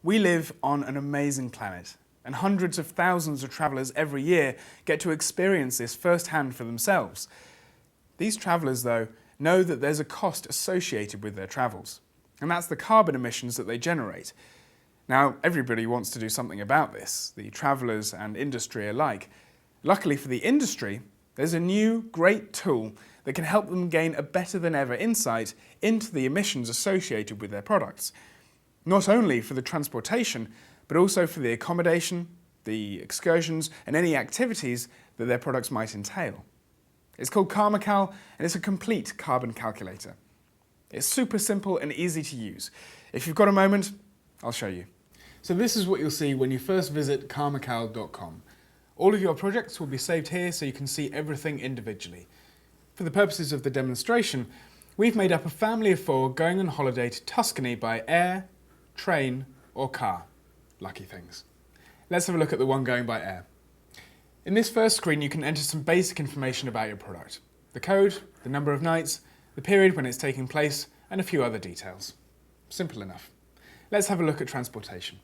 We live on an amazing planet, and hundreds of thousands of travellers every year get to experience this firsthand for themselves. These travellers, though, know that there's a cost associated with their travels, and that's the carbon emissions that they generate. Now, everybody wants to do something about this, the travellers and industry alike. Luckily for the industry, there's a new, great tool that can help them gain a better than ever insight into the emissions associated with their products. Not only for the transportation, but also for the accommodation, the excursions, and any activities that their products might entail. It's called CARMACAL, and it's a complete carbon calculator. It's super simple and easy to use. If you've got a moment, I'll show you. So this is what you'll see when you first visit CARMACAL.com. All of your projects will be saved here so you can see everything individually. For the purposes of the demonstration, we've made up a family of 4 going on holiday to Tuscany by air, train or car. Lucky things. Let's have a look at the one going by air. In this first screen you can enter some basic information about your product. The code, the number of nights, the period when it's taking place and a few other details. Simple enough. Let's have a look at transportation.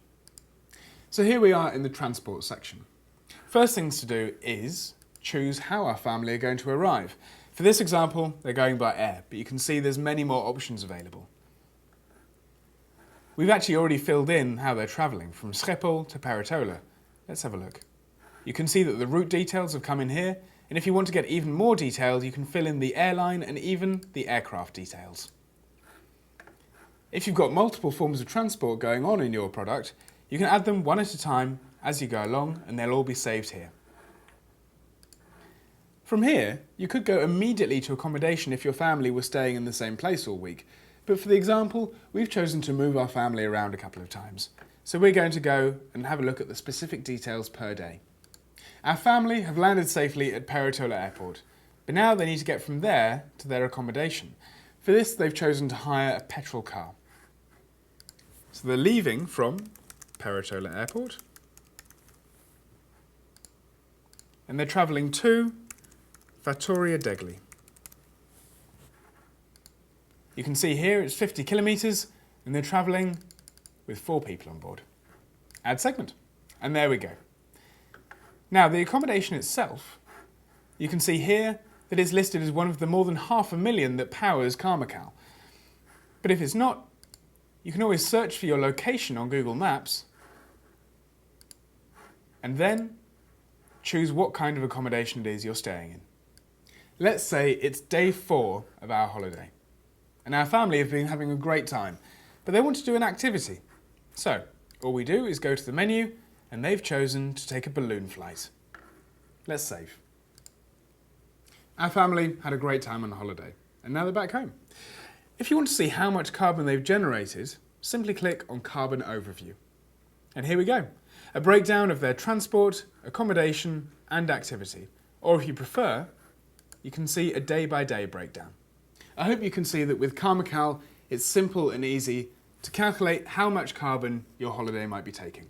So here we are in the transport section. First things to do is choose how our family are going to arrive. For this example they're going by air, but you can see there's many more options available. We've actually already filled in how they're travelling from Schiphol to Peretola. Let's have a look. You can see that the route details have come in here, and if you want to get even more detailed, you can fill in the airline and even the aircraft details. If you've got multiple forms of transport going on in your product, you can add them one at a time as you go along, and they'll all be saved here. From here, you could go immediately to accommodation if your family were staying in the same place all week. But for the example, we've chosen to move our family around a couple of times. So we're going to go and have a look at the specific details per day. Our family have landed safely at Peretola Airport, but now they need to get from there to their accommodation. For this, they've chosen to hire a petrol car. So they're leaving from Peretola Airport, and they're travelling to Fattoria degli. You can see here it's 50 kilometres and they're travelling with 4 people on board. Add segment. And there we go. Now the accommodation itself, you can see here that it's listed as one of the more than 500,000 that powers CARMACAL. But if it's not, you can always search for your location on Google Maps and then choose what kind of accommodation it is you're staying in. Let's say it's day 4 of our holiday. And our family have been having a great time, but they want to do an activity. So, all we do is go to the menu, and they've chosen to take a balloon flight. Let's save. Our family had a great time on holiday, and now they're back home. If you want to see how much carbon they've generated, simply click on Carbon Overview. And here we go, a breakdown of their transport, accommodation, and activity. Or if you prefer, you can see a day-by-day breakdown. I hope you can see that with CARMACAL, it's simple and easy to calculate how much carbon your holiday might be taking.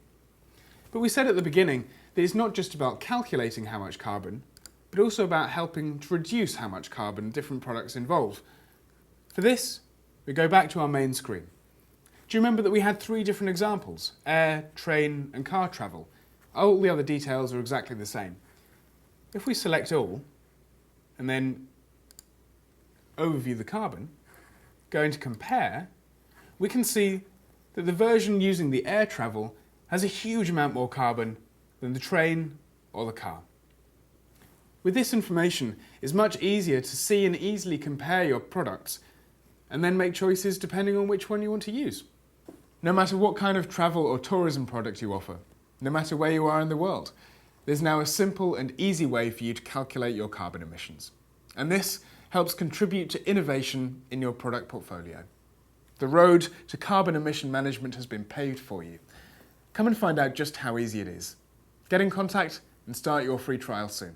But we said at the beginning that it's not just about calculating how much carbon, but also about helping to reduce how much carbon different products involve. For this, we go back to our main screen. Do you remember that we had 3 different examples? Air, train, and car travel. All the other details are exactly the same. If we select all, and then overview the carbon, going to compare, we can see that the version using the air travel has a huge amount more carbon than the train or the car. With this information, it's much easier to see and easily compare your products and then make choices depending on which one you want to use. No matter what kind of travel or tourism product you offer, no matter where you are in the world, there's now a simple and easy way for you to calculate your carbon emissions. And this helps contribute to innovation in your product portfolio. The road to carbon emission management has been paved for you. Come and find out just how easy it is. Get in contact and start your free trial soon.